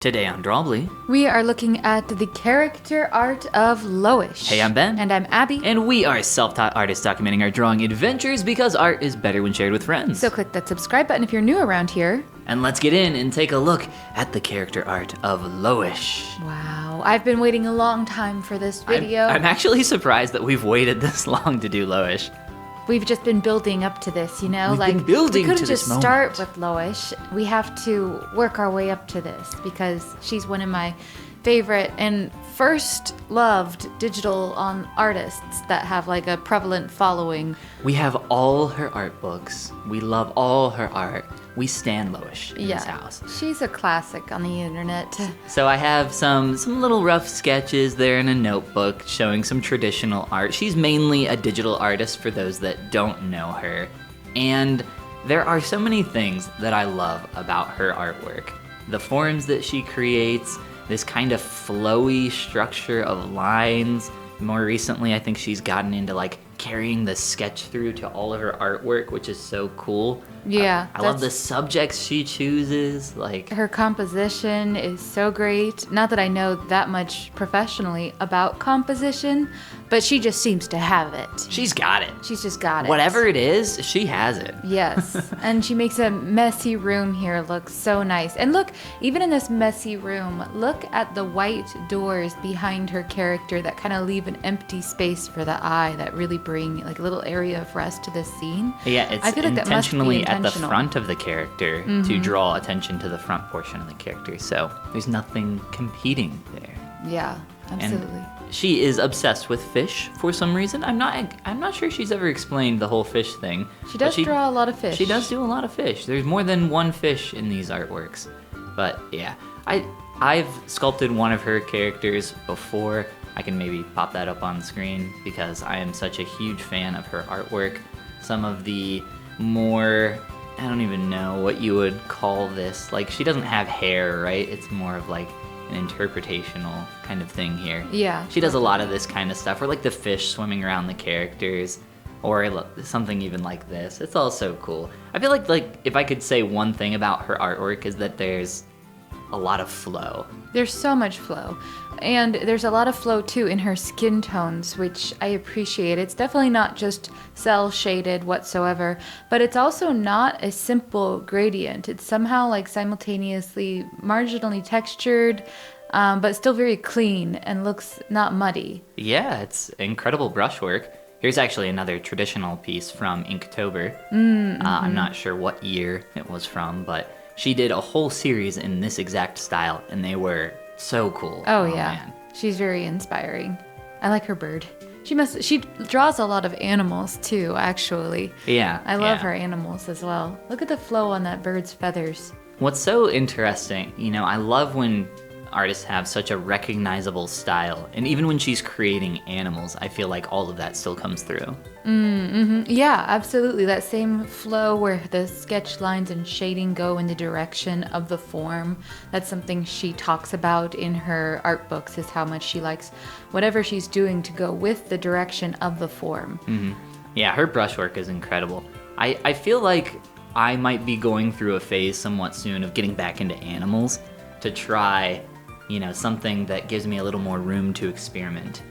Today on Drawbli, we are looking at the character art of Loish. Hey, I'm Ben. And I'm Abby. And we are self-taught artists documenting our drawing adventures because art is better when shared with friends. So click that subscribe button if you're new around here. And let's get in and take a look at the character art of Loish. Wow, I've been waiting a long time for this video. I'm actually surprised that we've waited this long to do Loish. We've just been building up to this, you know? We've been building we to couldn't this just start moment. with Loish. We have to work our way up to this because she's one of my favorite and first loved digital artists that have like a prevalent following. We have all her art books. We love all her art. We stan Loish in this house. She's a classic on the internet. So I have some little rough sketches there in a notebook showing some traditional art. She's mainly a digital artist for those that don't know her. And there are so many things that I love about her artwork. The forms that she creates, this kind of flowy structure of lines. More recently, I think she's gotten into like carrying the sketch through to all of her artwork, which is so cool. Yeah. I love the subjects she chooses. Like her composition is so great. Not that I know that much professionally about composition, but she just seems to have it. She's got it. She's just got it. Whatever it is, she has it. Yes. And she makes a messy room here look so nice. And look, even in this messy room, look at the white doors behind her character that kind of leave an empty space for the eye that really bring like a little area of rest to this scene. Yeah, it's I feel like that must be intentionally at the intentional. front of the character to draw attention to the front portion of the character. So there's nothing competing there. Yeah, absolutely. And she is obsessed with fish for some reason. I'm not sure she's ever explained the whole fish thing. She does draw a lot of fish. She does do a lot of fish. There's more than one fish in these artworks. But yeah, I've sculpted one of her characters before. I can maybe pop that up on the screen because I am such a huge fan of her artwork. Some of the more, I don't even know what you would call this. Like, she doesn't have hair, right? It's more of like an interpretational kind of thing here. Yeah. She does a lot of this kind of stuff, or like the fish swimming around the characters, or something even like this. It's all so cool. I feel like if I could say one thing about her artwork is that there's a lot of flow. There's so much flow. And there's a lot of flow too in her skin tones, which I appreciate. It's definitely not just cell shaded whatsoever, but it's also not a simple gradient. It's somehow like simultaneously marginally textured, but still very clean and looks not muddy. Yeah, it's incredible brushwork. Here's actually another traditional piece from Inktober. I'm not sure what year it was from, but she did a whole series in this exact style, and they were so cool. Oh yeah, man. She's very inspiring. I like her bird. She draws a lot of animals too, actually. Yeah. I love her animals as well. Look at the flow on that bird's feathers. What's so interesting, I love when artists have such a recognizable style, and even when she's creating animals, I feel like all of that still comes through. Yeah, absolutely. That same flow where the sketch lines and shading go in the direction of the form. That's something she talks about in her art books, is how much she likes whatever she's doing to go with the direction of the form. Yeah, her brushwork is incredible. I feel like I might be going through a phase somewhat soon of getting back into animals to try something that gives me a little more room to experiment.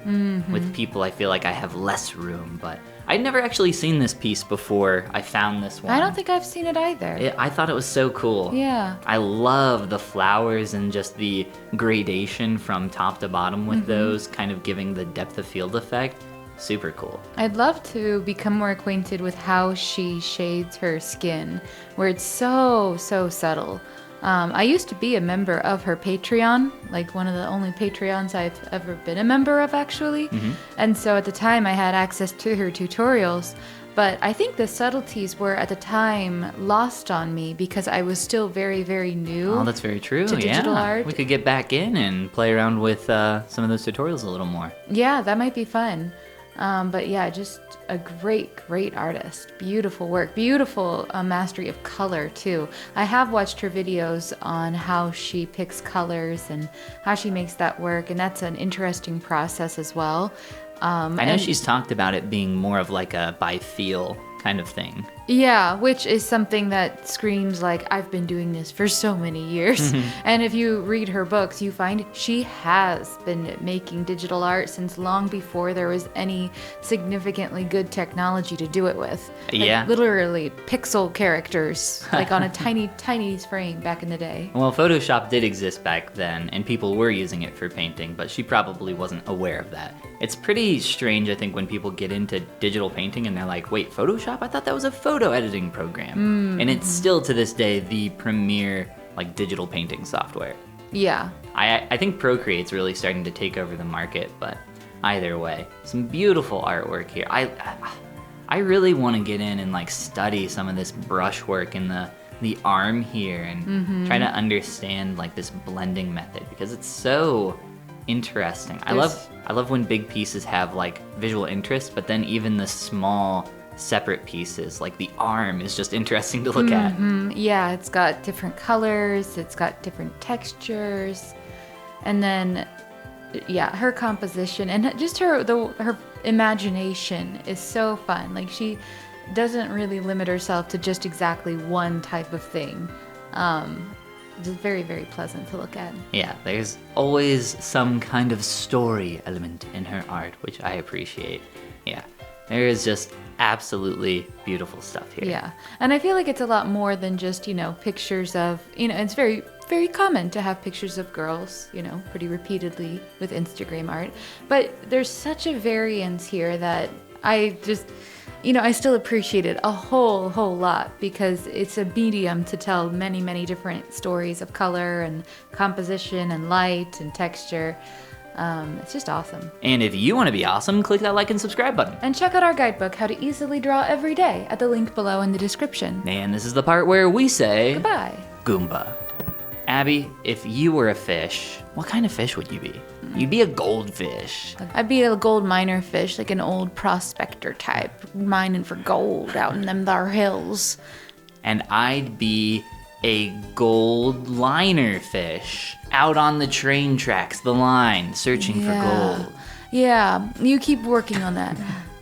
With people, I feel like I have less room, but I'd never actually seen this piece before I found this one. I don't think I've seen it either. I thought it was so cool. Yeah. I love the flowers and just the gradation from top to bottom with those, kind of giving the depth of field effect. Super cool. I'd love to become more acquainted with how she shades her skin, where it's so subtle. I used to be a member of her Patreon, like one of the only Patreons I've ever been a member of, actually. And so at the time I had access to her tutorials, but I think the subtleties were at the time lost on me because I was still very, very new. Oh, that's very true. To digital art. We could get back in and play around with some of those tutorials a little more. Yeah, that might be fun. But yeah, just a great artist. Beautiful work. Beautiful mastery of color, too. I have watched her videos on how she picks colors and how she makes that work, and that's an interesting process as well. I know she's talked about it being more of like a by feel kind of thing. Yeah, which is something that screams like, I've been doing this for so many years. And if you read her books, you find she has been making digital art since long before there was any significantly good technology to do it with. Like, literally pixel characters, like on a tiny, tiny frame back in the day. Well, Photoshop did exist back then, and people were using it for painting, but she probably wasn't aware of that. It's pretty strange, I think, when people get into digital painting and they're like, wait, Photoshop? I thought that was a photo editing program. And it's still, to this day, the premier like digital painting software. Yeah. I think Procreate's really starting to take over the market, but either way, some beautiful artwork here. I really want to get in and like study some of this brushwork in the arm here and try to understand like this blending method, because it's so interesting. I love when big pieces have like visual interest, but then even the small separate pieces, like the arm, is just interesting to look at. Yeah, it's got different colors, it's got different textures, and then yeah, her composition and just her imagination is so fun. Like, she doesn't really limit herself to just exactly one type of thing. It's very, very pleasant to look at. Yeah, there's always some kind of story element in her art, which I appreciate. Yeah, there is just absolutely beautiful stuff here. Yeah, and I feel like it's a lot more than just, pictures of, it's very, very common to have pictures of girls, pretty repeatedly with Instagram art. But there's such a variance here that I just... I still appreciate it a whole lot, because it's a medium to tell many, many different stories of color and composition and light and texture. It's just awesome. And if you want to be awesome, click that like and subscribe button. And check out our guidebook, How to Easily Draw Every Day, at the link below in the description. And this is the part where we say... Goodbye. Goomba. Abby, if you were a fish, what kind of fish would you be? You'd be a goldfish. I'd be a gold miner fish, like an old prospector type, mining for gold out in them thar hills. And I'd be a gold liner fish, out on the train tracks, the line, searching for gold. Yeah, you keep working on that.